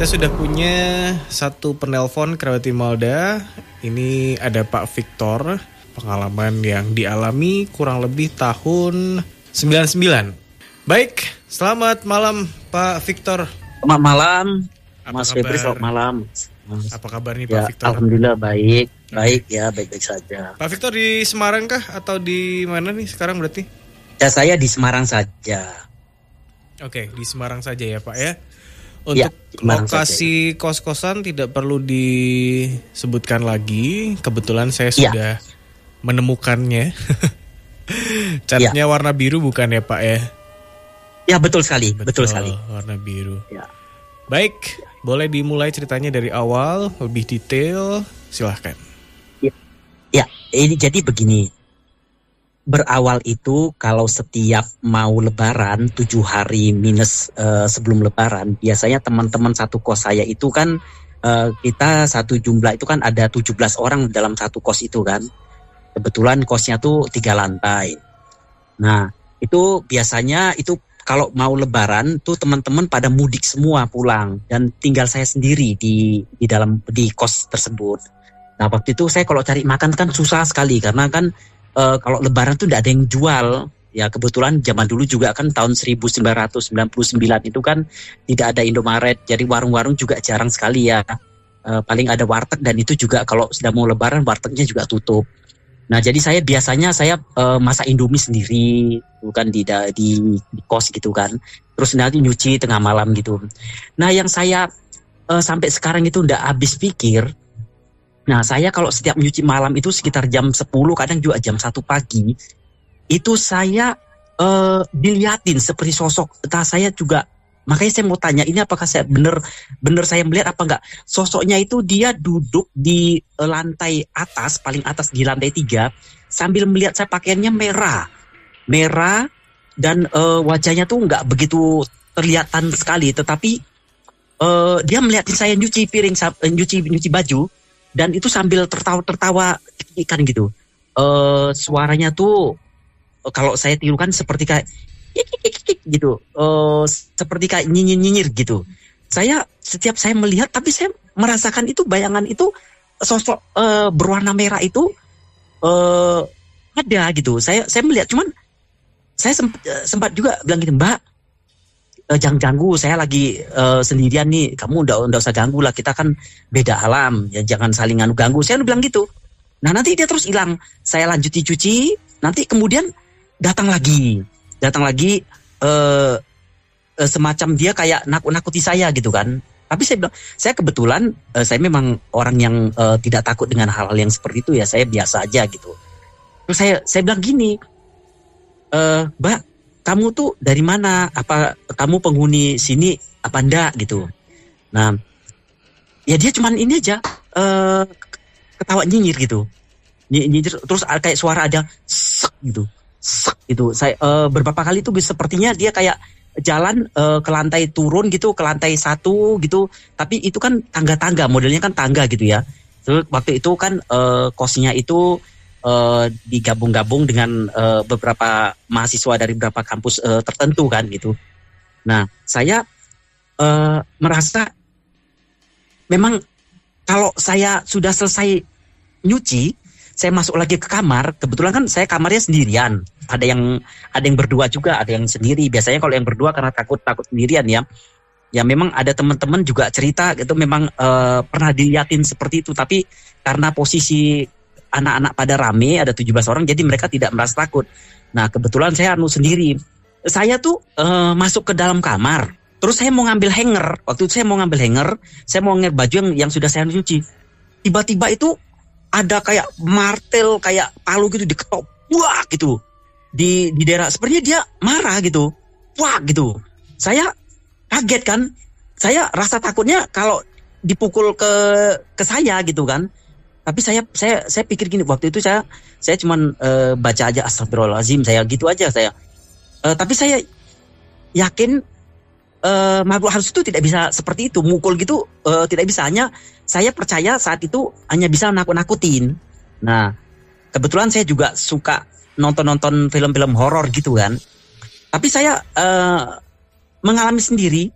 Saya sudah punya satu penelpon kerabat Imelda. Ini ada Pak Victor. Pengalaman yang dialami kurang lebih tahun 99. Baik, selamat malam Pak Victor. Selamat malam, Apa Mas kabar? Febri, selamat malam. Apa kabar nih Ya, Pak Victor? alhamdulillah baik saja. Pak Victor di Semarang kah atau di mana nih sekarang berarti? Ya, saya di Semarang saja. Oke, di Semarang saja ya Pak ya. Ya, Untuk Semarang lokasi kos-kosan tidak perlu disebutkan lagi. Kebetulan saya Ya. sudah menemukannya. Catnya warna biru bukan ya Pak ya? Ya, betul sekali. Warna biru. Ya. Baik, boleh dimulai ceritanya dari awal, lebih detail, silahkan. Ya, ini jadi begini. Berawal itu kalau setiap mau lebaran 7 hari minus sebelum lebaran, biasanya teman-teman satu kos saya itu kan kita satu jumlah itu kan ada 17 orang dalam satu kos itu kan. Kebetulan kosnya tuh 3 lantai. Nah, itu biasanya itu kalau mau lebaran tuh teman-teman pada mudik semua pulang dan tinggal saya sendiri di kos tersebut. Nah, waktu itu saya kalau cari makan kan susah sekali karena kan kalau lebaran tuh tidak ada yang jual. Ya kebetulan zaman dulu juga kan tahun 1999 itu kan tidak ada Indomaret. Jadi warung-warung juga jarang sekali ya. Paling ada warteg dan itu juga kalau sudah mau lebaran wartegnya juga tutup. Nah jadi saya biasanya masak Indomie sendiri, bukan di kos gitu kan. Terus nanti nyuci tengah malam gitu. Nah yang saya sampai sekarang itu udah habis pikir. Nah saya kalau setiap nyuci malam itu sekitar jam 10, kadang juga jam 1 pagi. Itu saya dilihatin seperti sosok. Entah saya juga, makanya saya mau tanya ini apakah saya bener saya melihat apa enggak. Sosoknya itu dia duduk di lantai atas, paling atas di lantai 3. Sambil melihat saya pakaiannya merah dan wajahnya tuh enggak begitu kelihatan sekali. Tetapi dia melihatin saya nyuci piring, nyuci baju. Dan itu sambil tertawa ikan gitu. Suaranya tuh kalau saya tirukan seperti kayak gitu. Seperti kayak nyinyir gitu. Setiap saya melihat, tapi saya merasakan itu bayangan itu sosok berwarna merah itu ada gitu. Saya melihat, cuman saya sempat juga bilang gitu, Mbak, jangan ganggu, saya lagi sendirian nih, kamu udah usah ganggu lah, kita kan beda alam, ya jangan saling ganggu. Saya bilang gitu. Nah nanti dia terus hilang, saya lanjut dicuci, nanti kemudian datang lagi semacam dia kayak nakut-nakuti saya gitu kan. Tapi saya bilang, saya kebetulan saya memang orang yang tidak takut dengan hal-hal yang seperti itu ya, saya biasa aja gitu. Terus saya bilang gini, Mbak, kamu tuh dari mana? Apa kamu penghuni sini apa enggak gitu? Nah, ya dia cuman ini aja ketawa nyinyir gitu. Nyinyir terus kayak suara ada sek gitu. Sek gitu. Saya beberapa kali tuh sepertinya dia kayak jalan ke lantai turun gitu, ke lantai 1 gitu. Tapi itu kan tangga-tangga, modelnya kan tangga gitu ya. Terus waktu itu kan kosnya itu digabung-gabung dengan beberapa mahasiswa dari beberapa kampus tertentu kan gitu. Nah saya merasa memang kalau saya sudah selesai nyuci, saya masuk lagi ke kamar. Kebetulan kan saya kamarnya sendirian. Ada yang berdua juga, ada yang sendiri. Biasanya kalau yang berdua karena takut sendirian ya. Ya memang ada teman-teman juga cerita gitu, memang pernah dilihatin seperti itu. Tapi karena posisi anak-anak pada rame, ada 17 orang, jadi mereka tidak merasa takut. Nah kebetulan saya sendiri. Saya tuh masuk ke dalam kamar. Terus saya mau ngambil hanger. Waktu itu saya mau ngambil baju yang sudah saya cuci. Tiba-tiba itu ada kayak martel, kayak palu gitu diketok. Wah gitu. Di daerah, sepertinya dia marah gitu. Wah gitu. Saya kaget kan. Saya rasa takutnya kalau dipukul ke saya gitu kan. Tapi saya pikir gini, waktu itu saya cuman baca aja astagfirullahaladzim, saya gitu aja saya. Tapi saya yakin makhluk halus itu tidak bisa seperti itu, mukul gitu tidak bisa. Hanya saya percaya saat itu hanya bisa nakut-nakutin. Nah kebetulan saya juga suka nonton film-film horor gitu kan. Tapi saya mengalami sendiri,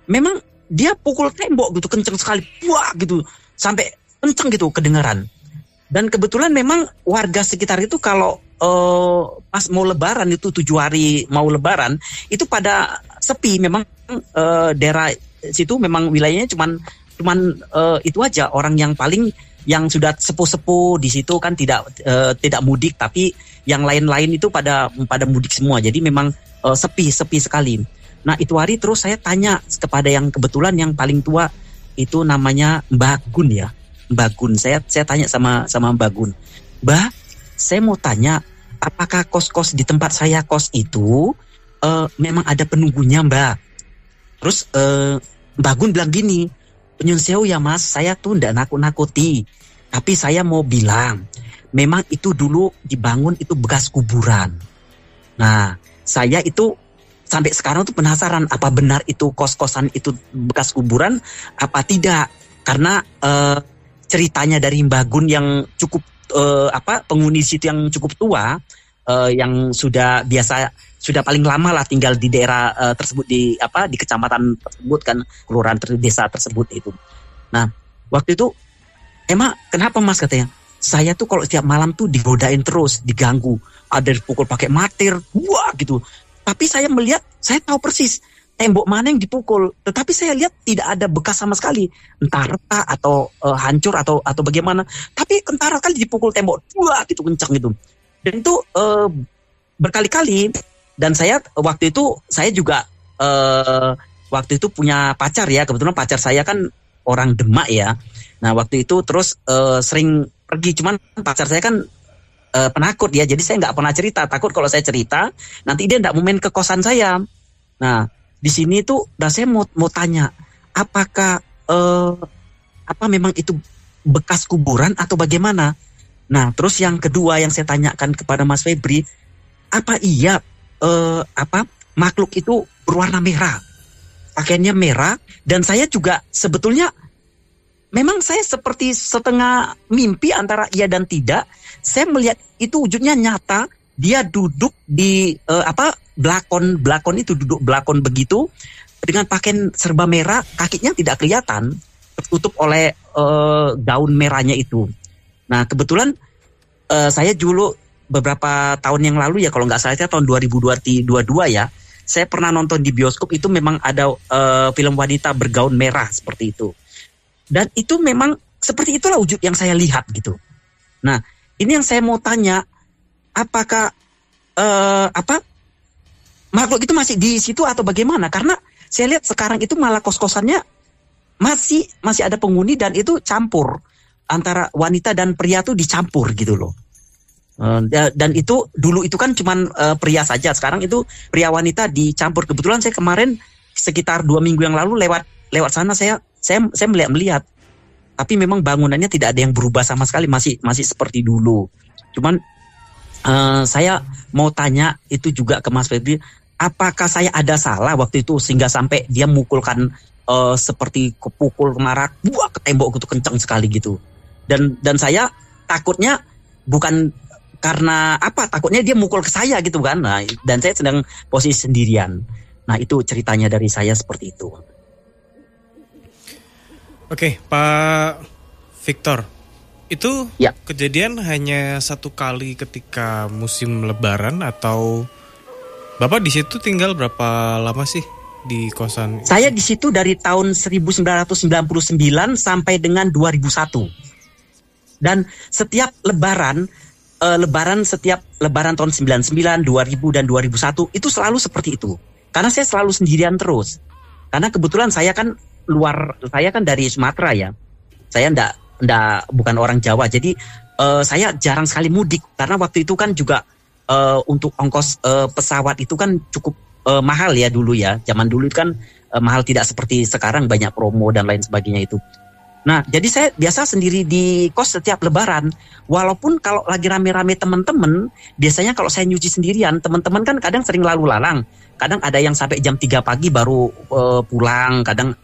memang dia pukul tembok gitu kenceng sekali, wah gitu, sampai kenceng gitu kedengaran. Dan kebetulan memang warga sekitar itu kalau pas mau lebaran itu 7 hari mau lebaran itu pada sepi. Memang daerah situ memang wilayahnya cuman itu aja, orang yang paling yang sudah sepuh-sepuh di situ kan tidak mudik, tapi yang lain-lain itu pada mudik semua. Jadi memang sepi sekali. Nah itu hari terus saya tanya kepada yang kebetulan yang paling tua itu namanya Mbak Gun ya. Mbak Gun, saya tanya sama Mbak Gun, Mbak, saya mau tanya apakah kos-kos di tempat saya kos itu memang ada penunggunya Mbak? Terus Mbak Gun bilang gini, penyun sewu ya Mas, saya tuh ndak nakut-nakuti, tapi saya mau bilang memang itu dulu dibangun itu bekas kuburan. Nah saya itu sampai sekarang tuh penasaran apa benar itu kos-kosan itu bekas kuburan apa tidak, karena ceritanya dari Mbak Gun yang cukup penghuni situ yang cukup tua, yang sudah paling lama lah tinggal di daerah tersebut, di kecamatan tersebut kan, kelurahan desa tersebut itu. Nah waktu itu emang kenapa Mas, katanya saya tuh kalau setiap malam tuh digodain terus, diganggu, ada dipukul pakai matir, wah gitu. Tapi saya melihat, saya tahu persis tembok mana yang dipukul, tetapi saya lihat tidak ada bekas sama sekali, entah retak atau hancur atau bagaimana. Tapi kentara kali dipukul tembok, wah gitu kencang gitu. Dan itu berkali-kali. Dan saya waktu itu juga waktu itu punya pacar ya, kebetulan pacar saya kan orang Demak ya. Nah waktu itu terus sering pergi, cuman pacar saya kan penakut ya, jadi saya nggak pernah cerita, takut kalau saya cerita nanti dia nggak mau main ke kosan saya. Nah di sini tuh, dan saya mau tanya apakah memang itu bekas kuburan atau bagaimana. Nah terus yang kedua yang saya tanyakan kepada Mas Febri, apa iya makhluk itu berwarna merah, pakaiannya merah, dan saya juga sebetulnya memang saya seperti setengah mimpi antara iya dan tidak. Saya melihat itu wujudnya nyata, dia duduk di belakon itu, duduk belakon begitu dengan pakaian serba merah, kakinya tidak kelihatan, tertutup oleh gaun merahnya itu. Nah kebetulan saya dulu beberapa tahun yang lalu ya, kalau nggak salah tahun 2022 ya, saya pernah nonton di bioskop, itu memang ada film wanita bergaun merah seperti itu. Dan itu memang seperti itulah wujud yang saya lihat gitu. Nah ini yang saya mau tanya, apakah makhluk itu masih di situ atau bagaimana? Karena saya lihat sekarang itu malah kos-kosannya masih ada penghuni, dan itu campur antara wanita dan pria tuh dicampur gitu loh. Dan itu dulu itu kan cuman pria saja, sekarang itu pria wanita dicampur. Kebetulan saya kemarin sekitar 2 minggu yang lalu lewat sana, saya melihat. Tapi memang bangunannya tidak ada yang berubah sama sekali, masih seperti dulu. Cuman saya mau tanya itu juga ke Mas Febri, apakah saya ada salah waktu itu sehingga sampai dia mukulkan seperti kepukul kemarak, wah ke tembok gitu kencang sekali gitu. Dan saya takutnya bukan karena takutnya dia mukul ke saya gitu kan. Nah, dan saya sedang posisi sendirian. Nah itu ceritanya dari saya seperti itu. Oke, Pak Victor, itu ya, kejadian hanya satu kali ketika musim Lebaran, atau Bapak di situ tinggal berapa lama sih di kosan? Saya di situ dari tahun 1999 sampai dengan 2001. Dan setiap lebaran setiap lebaran tahun 99, 2000 dan 2001 itu selalu seperti itu. Karena saya selalu sendirian terus. Karena kebetulan saya kan dari Sumatera ya. Saya bukan orang Jawa. Jadi saya jarang sekali mudik, karena waktu itu kan juga untuk ongkos pesawat itu kan cukup mahal ya dulu ya. Zaman dulu itu kan mahal, tidak seperti sekarang banyak promo dan lain sebagainya itu. Nah, jadi saya biasa sendiri di kos setiap lebaran. Walaupun kalau lagi rame-rame teman-teman, biasanya kalau saya nyuci sendirian, teman-teman kan kadang sering lalu lalang. Kadang ada yang sampai jam 3 pagi baru pulang, kadang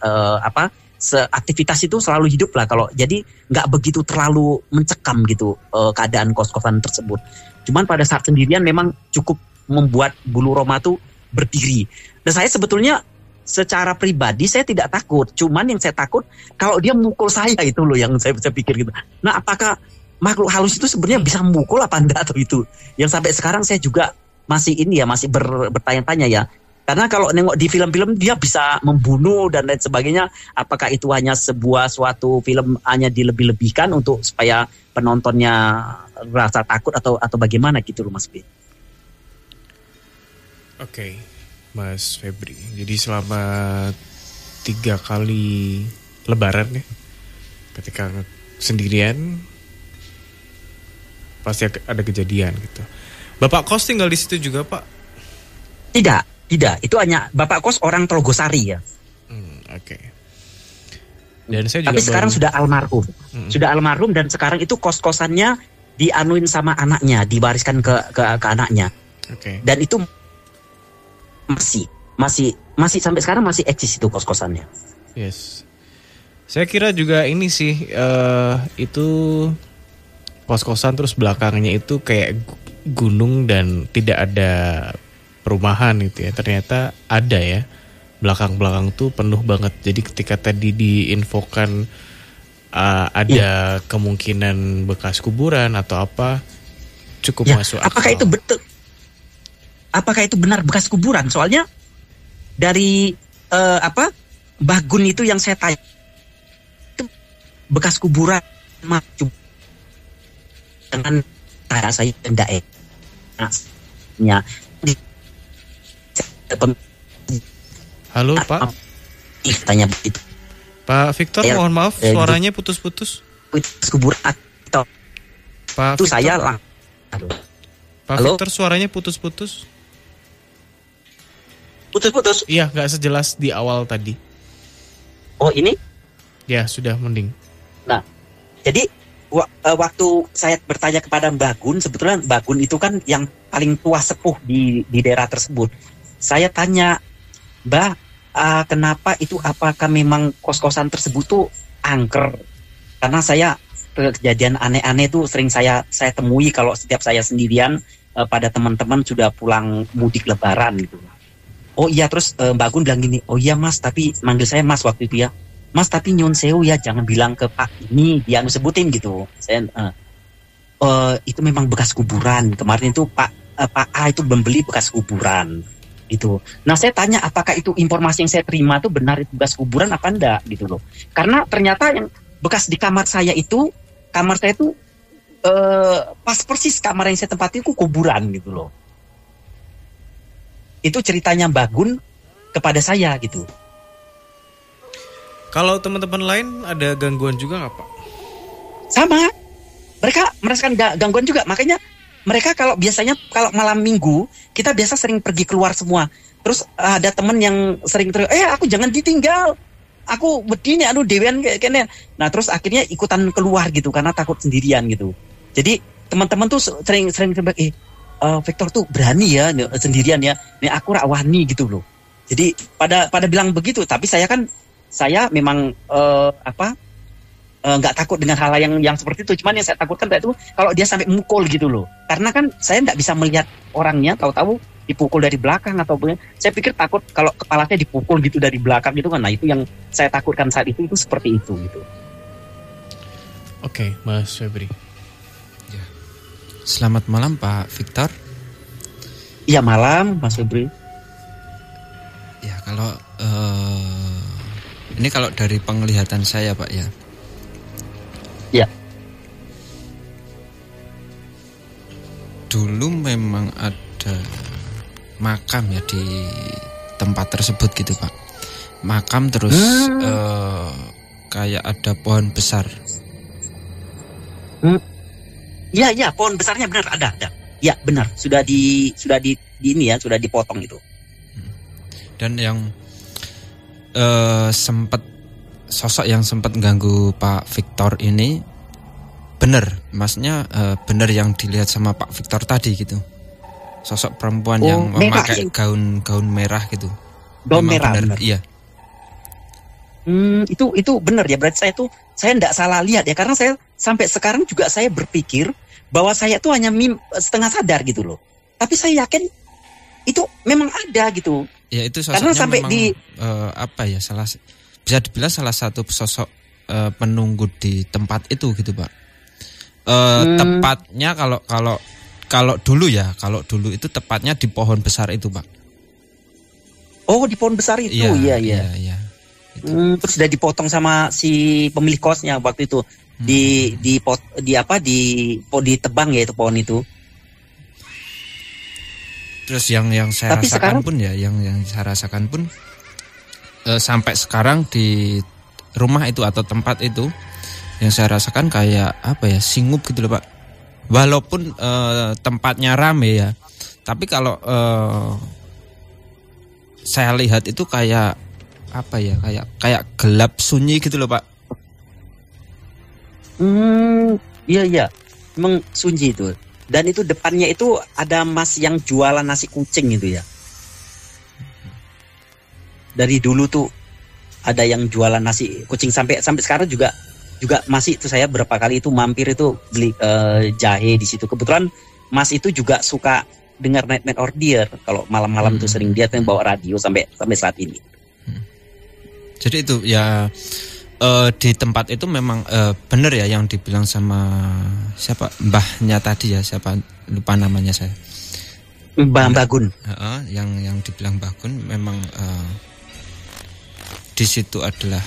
aktivitas itu selalu hidup lah. Kalau jadi nggak begitu terlalu mencekam gitu keadaan kos-kosan tersebut. Cuman pada saat sendirian memang cukup membuat bulu roma tuh berdiri. Dan saya sebetulnya secara pribadi saya tidak takut. Cuman yang saya takut kalau dia mukul saya, itu loh yang saya pikir gitu. Nah, apakah makhluk halus itu sebenarnya bisa memukul apa enggak atau itu? Yang sampai sekarang saya juga masih bertanya-tanya ya. Karena kalau nengok di film-film dia bisa membunuh dan lain sebagainya. Apakah itu hanya suatu film hanya dilebih-lebihkan untuk supaya penontonnya rasa takut atau bagaimana gitu loh Mas B? Oke, Mas Febri. Jadi selama 3 kali Lebaran ya, ketika sendirian pasti ada kejadian gitu. Bapak kos tinggal di situ juga, Pak? Tidak. Itu hanya Bapak kos orang Telogosari ya. Oke. Dan saya juga tapi sekarang sudah almarhum. Sudah almarhum dan sekarang itu kos-kosannya dianuin sama anaknya, diwariskan ke anaknya. Oke. Dan itu masih sampai sekarang masih eksis itu kos-kosannya. Yes. Saya kira juga ini sih itu kos-kosan terus belakangnya itu kayak gunung dan tidak ada perumahan gitu ya. Ternyata ada ya. Belakang-belakang tuh penuh banget. Jadi ketika tadi diinfokan ada kemungkinan bekas kuburan atau apa, cukup masuk akal. Apakah itu betul? Apakah itu benar bekas kuburan? Soalnya dari Bagun itu yang saya tanya itu bekas kuburan macam dengan cara saya tidak ya. Halo Pak. Tanya begitu. Pak Victor, mohon maaf suaranya putus-putus. Bekas kuburan atau Pak itu Victor, saya Pak Halo? Victor suaranya putus-putus. Putus-putus. Iya, nggak sejelas di awal tadi. Oh ini? Ya sudah mending. Nah, jadi waktu saya bertanya kepada Mbak Gun, sebetulnya Mbak Gun itu kan yang paling tua sepuh di daerah tersebut. Saya tanya, Mbak, kenapa itu? Apakah memang kos-kosan tersebut tuh angker? Karena saya kejadian aneh-aneh itu sering saya temui kalau setiap saya sendirian pada teman-teman sudah pulang mudik Lebaran gitu. Oh iya, terus Mbak Gun bilang gini, oh iya Mas, tapi manggil saya Mas waktu itu ya. Mas, tapi nyun sewu ya, jangan bilang ke Pak ini, dia sebutin gitu. Saya itu memang bekas kuburan. Kemarin itu Pak A itu membeli bekas kuburan gitu. Nah, saya tanya apakah itu informasi yang saya terima itu benar itu bekas kuburan apa enggak gitu loh. Karena ternyata yang bekas di kamar saya itu pas persis kamar yang saya tempati itu kuburan gitu loh. Itu ceritanya Mbak Gun kepada saya gitu. Kalau teman-teman lain ada gangguan juga nggak Pak? Sama, mereka merasakan gangguan juga. Makanya mereka kalau kalau malam minggu kita biasa sering pergi keluar semua. Terus ada teman yang sering teriak, aku jangan ditinggal, aku begini, dewean kayaknya. Nah terus akhirnya ikutan keluar gitu karena takut sendirian gitu. Jadi teman-teman tuh sering Victor tuh berani ya sendirian ya. Nih aku rawani gitu loh. Jadi pada bilang begitu, tapi saya memang nggak takut dengan hal yang seperti itu. Cuman yang saya takutkan itu kalau dia sampai mukul gitu loh. Karena kan saya nggak bisa melihat orangnya, tahu-tahu dipukul dari belakang atau saya pikir takut kalau kepalanya dipukul gitu dari belakang gitu kan. Nah itu yang saya takutkan saat itu seperti itu gitu. Oke, Mas Febri. Ya. Selamat malam Pak Victor. Iya malam Mas Febri. Ya kalau ini kalau dari penglihatan saya Pak ya. Ya. Dulu memang ada makam ya di tempat tersebut gitu Pak. Makam terus kayak ada pohon besar. Iya, pohon besarnya benar ada. Ya, benar. Sudah di ini ya, sudah dipotong itu. Dan yang sosok yang sempat ganggu Pak Victor ini benar, maksudnya benar yang dilihat sama Pak Victor tadi gitu. Sosok perempuan yang memakai gaun merah gitu. Gaun merah. Benar. Iya. Itu benar ya, berarti saya enggak salah lihat ya, karena saya sampai sekarang juga saya berpikir bahwa saya tuh hanya setengah sadar gitu loh. Tapi saya yakin itu memang ada gitu. Ya itu sosoknya karena sampai memang bisa dibilang salah satu sosok penunggu di tempat itu gitu Pak. Tepatnya kalau dulu itu tepatnya di pohon besar itu Pak. Oh, di pohon besar itu, iya. Gitu. Terus udah dipotong sama si pemilik kosnya waktu itu. Ditebang ya itu pohon itu. Terus yang saya Tapi rasakan sekarang, pun ya, yang saya rasakan pun sampai sekarang di rumah itu atau tempat itu yang saya rasakan kayak singup gitu loh Pak. Walaupun tempatnya rame ya, tapi kalau saya lihat itu kayak kayak gelap sunyi gitu loh Pak. Iya, emang sunyi itu. Dan itu depannya itu ada mas yang jualan nasi kucing itu ya. Dari dulu tuh ada yang jualan nasi kucing sampai sekarang juga masih itu, saya berapa kali itu mampir itu beli jahe di situ. Kebetulan mas itu juga suka dengar Nightmare on the Air. Kalau malam-malam tuh sering dia tuh yang bawa radio sampai saat ini. Jadi itu ya di tempat itu memang benar ya yang dibilang sama siapa mbahnya tadi ya, siapa lupa namanya saya. Mbah Bagun. Yang dibilang Bagun memang di situ adalah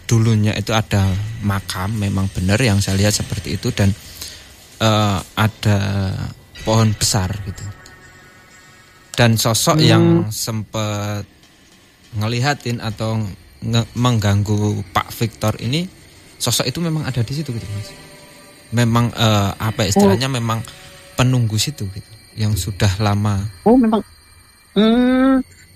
dulunya itu ada makam, memang benar yang saya lihat seperti itu, dan ada pohon besar gitu. Dan sosok yang sempat ngelihatin atau mengganggu Pak Victor ini, sosok itu memang ada di situ gitu Mas. Memang istilahnya memang penunggu situ gitu, yang sudah lama. Oh memang.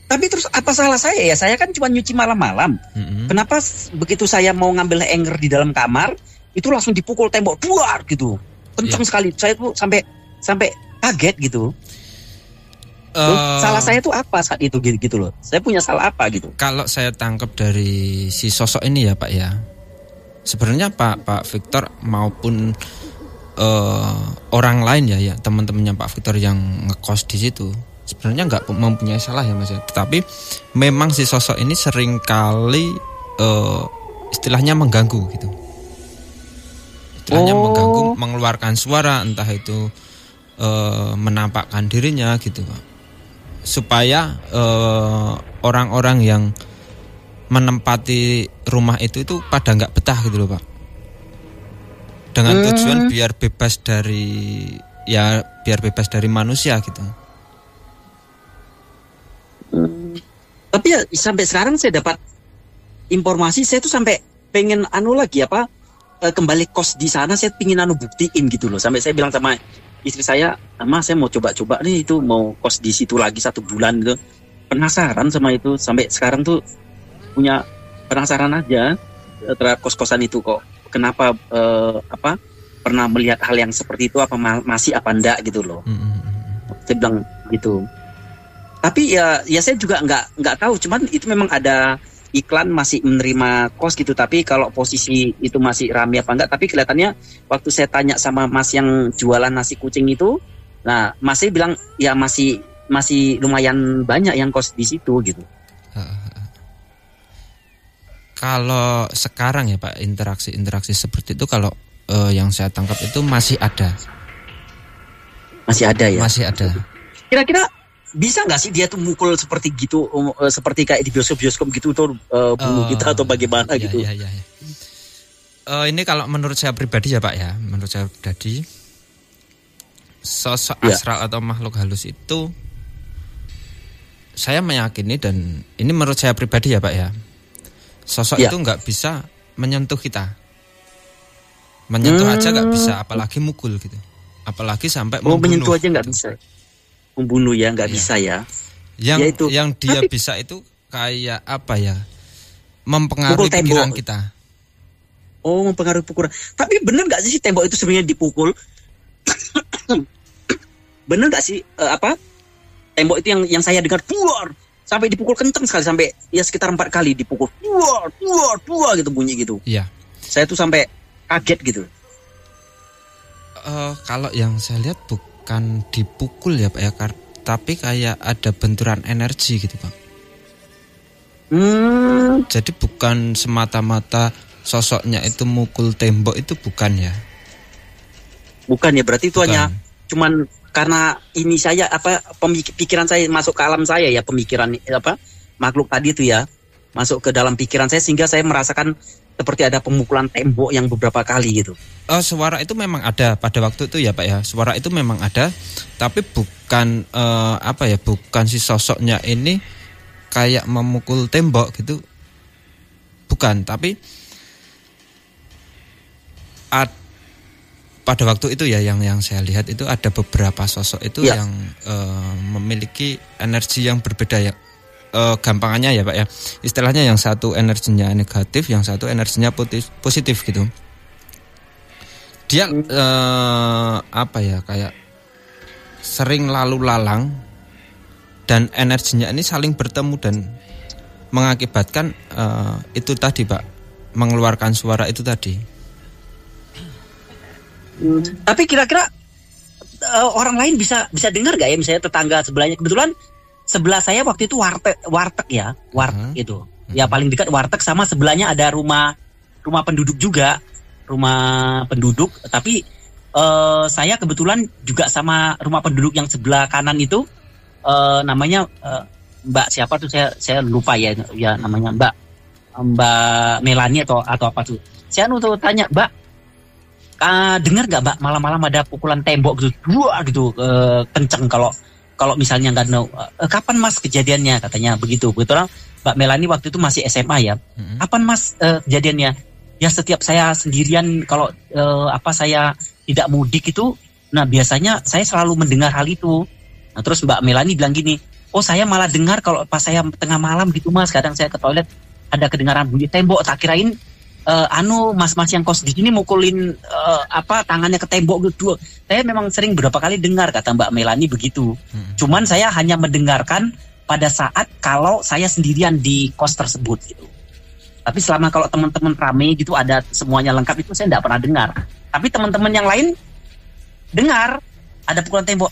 Tapi terus apa salah saya ya? Saya kan cuma nyuci malam-malam. Kenapa begitu saya mau ngambil hanger di dalam kamar, itu langsung dipukul tembok duar gitu, kencang sekali. Saya tuh sampai kaget gitu. Salah saya tuh apa saat itu gitu loh. Saya punya salah apa gitu. Kalau saya tangkap dari si sosok ini ya Pak ya, sebenarnya Pak Victor maupun orang lain ya teman-temannya Pak Victor yang ngekos di situ sebenarnya nggak mempunyai salah ya Mas ya. Tetapi memang si sosok ini seringkali istilahnya mengganggu gitu. Istilahnya mengganggu, mengeluarkan suara, entah itu menampakkan dirinya gitu Pak, supaya orang-orang yang menempati rumah itu pada nggak betah gitu loh Pak, dengan tujuan biar bebas dari manusia gitu. Tapi ya sampai sekarang saya dapat informasi, saya tuh sampai pengen kembali kos di sana, saya pengen buktiin gitu loh. Sampai saya bilang sama istri saya, saya mau coba-coba nih itu, mau kos di situ lagi 1 bulan gitu. Penasaran sama itu, sampai sekarang tuh punya penasaran aja terhadap kos-kosan itu kok. Kenapa pernah melihat hal yang seperti itu, apa masih apa enggak gitu loh. Saya bilang gitu. Tapi ya saya juga nggak tahu, cuman itu memang ada iklan masih menerima kos gitu, tapi kalau posisi itu masih ramai apa enggak. Tapi kelihatannya waktu saya tanya sama mas yang jualan nasi kucing itu, nah masnya bilang ya masih lumayan banyak yang kos di situ gitu. Kalau sekarang ya Pak, interaksi seperti itu kalau yang saya tangkap itu masih ada. Masih ada ya? Masih ada. Kira-kira bisa nggak sih dia tuh mukul seperti gitu, seperti kayak di bioskop gitu tuh, bunuh kita atau bagaimana gitu? Iya. Ini kalau menurut saya pribadi ya Pak ya, menurut saya pribadi, sosok astral atau makhluk halus itu saya meyakini, dan ini menurut saya pribadi ya Pak ya, sosok itu nggak bisa menyentuh kita, menyentuh aja nggak bisa, apalagi mukul gitu, apalagi sampai membunuh. Menyentuh aja nggak bisa. Membunuh ya nggak bisa ya. Yang dia bisa itu kayak mempengaruhi pikiran kita. Oh, mempengaruhi pikiran. Tapi benar nggak sih tembok itu sebenarnya dipukul? Benar nggak sih tembok itu yang saya dengar duar, sampai dipukul kencang sekali, sampai ya sekitar 4 kali dipukul duar gitu bunyi gitu. Iya. Saya tuh sampai kaget gitu. Kalau yang saya lihat bukan dipukul ya Pak ya, tapi kayak ada benturan energi gitu Pak. Jadi bukan semata-mata sosoknya itu mukul tembok, itu bukan ya? Bukan ya, berarti itu Bukan. hanya cuman karena ini saya pikiran saya masuk ke alam saya ya, pemikiran makhluk tadi itu ya masuk ke dalam pikiran saya sehingga saya merasakan seperti ada pemukulan tembok yang beberapa kali gitu. Suara itu memang ada pada waktu itu ya Pak ya. Suara itu memang ada, tapi bukan bukan si sosoknya ini kayak memukul tembok gitu. Bukan, tapi pada waktu itu ya yang saya lihat itu ada beberapa sosok itu yang memiliki energi yang berbeda ya. Gampangannya ya Pak ya, istilahnya yang satu energinya negatif, yang satu energinya positif gitu. Dia kayak sering lalu lalang dan energinya ini saling bertemu dan mengakibatkan itu tadi Pak, mengeluarkan suara itu tadi. Tapi kira-kira orang lain bisa dengar gak ya, misalnya tetangga sebelahnya? Kebetulan sebelah saya waktu itu warteg itu. Ya paling dekat warteg, sama sebelahnya ada rumah penduduk juga, rumah penduduk. Tapi saya kebetulan juga sama rumah penduduk yang sebelah kanan itu, namanya Mbak siapa tuh, saya lupa ya namanya Mbak Melani atau apa tuh. Saya tuh tanya, Mbak, dengar gak Mbak malam-malam ada pukulan tembok gitu, kenceng kalau misalnya nggak tahu kapan Mas kejadiannya, katanya begitu. Betul, Mbak Melani waktu itu masih SMA ya. Kapan Mas kejadiannya? Ya setiap saya sendirian kalau saya tidak mudik itu, nah biasanya saya selalu mendengar hal itu. Nah terus Mbak Melani bilang gini, oh saya malah dengar kalau pas saya tengah malam gitu Mas, kadang saya ke toilet ada kedengaran bunyi tembok, tak kirain mas-mas yang kos di sini mukulin tangannya ke tembok gitu. Saya memang sering beberapa kali dengar, kata Mbak Melani begitu. Cuman saya hanya mendengarkan pada saat kalau saya sendirian di kos tersebut gitu. Tapi selama kalau teman-teman rame gitu ada semuanya lengkap itu saya tidak pernah dengar. Tapi teman-teman yang lain dengar ada pukulan tembok.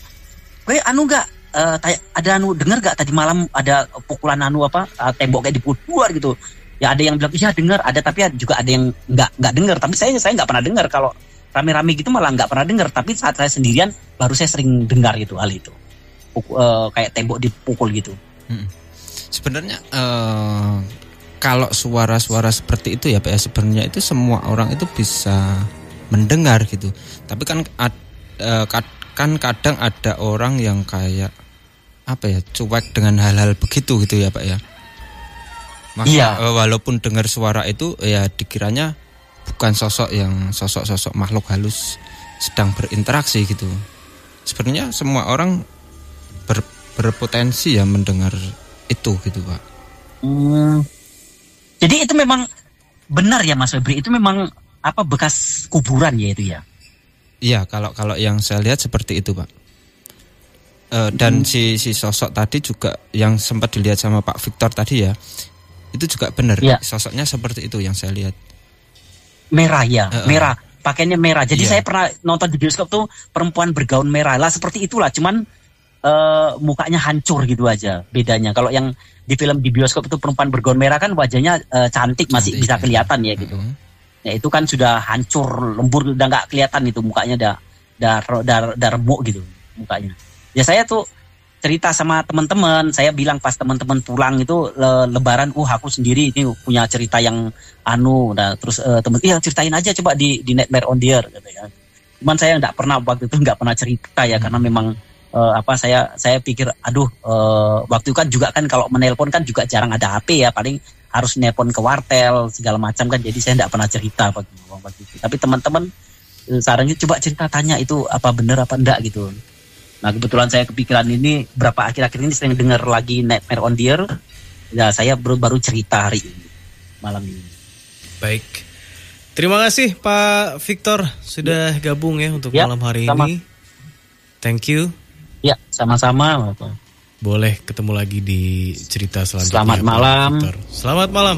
Enggak ada dengar gak tadi malam ada pukulan tembok kayak dipukul gitu. Ya ada yang bilang iya dengar, ada, tapi juga ada yang nggak dengar. Tapi saya nggak pernah dengar, kalau rame-rame gitu malah nggak pernah dengar. Tapi saat saya sendirian baru saya sering dengar itu hal itu, kayak tembok dipukul gitu. Sebenarnya kalau suara-suara seperti itu ya Pak ya, sebenarnya itu semua orang itu bisa mendengar gitu. Tapi kan kadang ada orang yang kayak cuek dengan hal-hal begitu gitu ya Pak ya. Maka walaupun dengar suara itu ya dikiranya bukan sosok makhluk halus sedang berinteraksi gitu. Sebenarnya semua orang berpotensi ya mendengar itu gitu Pak. Jadi itu memang benar ya Mas Febri, itu memang bekas kuburan ya itu ya? Iya, kalau yang saya lihat seperti itu Pak. Dan si sosok tadi juga yang sempat dilihat sama Pak Victor tadi ya, itu juga benar, sosoknya seperti itu yang saya lihat. Merah ya, merah, pakainya merah. Jadi saya pernah nonton di bioskop tuh perempuan bergaun merah lah, seperti itulah. Cuman mukanya hancur gitu aja bedanya. Kalau yang di film di bioskop itu perempuan bergaun merah kan wajahnya cantik, masih bisa kelihatan ya gitu. Ya itu kan sudah hancur, lembur, udah nggak kelihatan itu mukanya, udah remuk gitu mukanya. Ya saya tuh cerita sama teman-teman, saya bilang pas teman-teman pulang itu lebaran, aku sendiri ini punya cerita yang terus teman, ceritain aja coba di Nightmare on the Air gitu ya. Cuman saya waktu itu nggak pernah cerita ya, karena memang saya pikir waktu itu kan juga kan kalau menelpon kan juga jarang ada HP ya, paling harus nelpon ke wartel segala macam kan, jadi saya nggak pernah cerita waktu itu. Tapi teman-teman sarannya coba cerita, tanya itu apa benar apa enggak gitu. Nah kebetulan saya kepikiran ini akhir-akhir ini sering dengar lagi Nightmare on the Air. Ya saya baru cerita hari ini, malam ini. Baik, terima kasih Pak Victor sudah gabung ya untuk malam hari ini. Thank you. Ya sama-sama. Boleh ketemu lagi di cerita selanjutnya. Selamat malam. Selamat malam.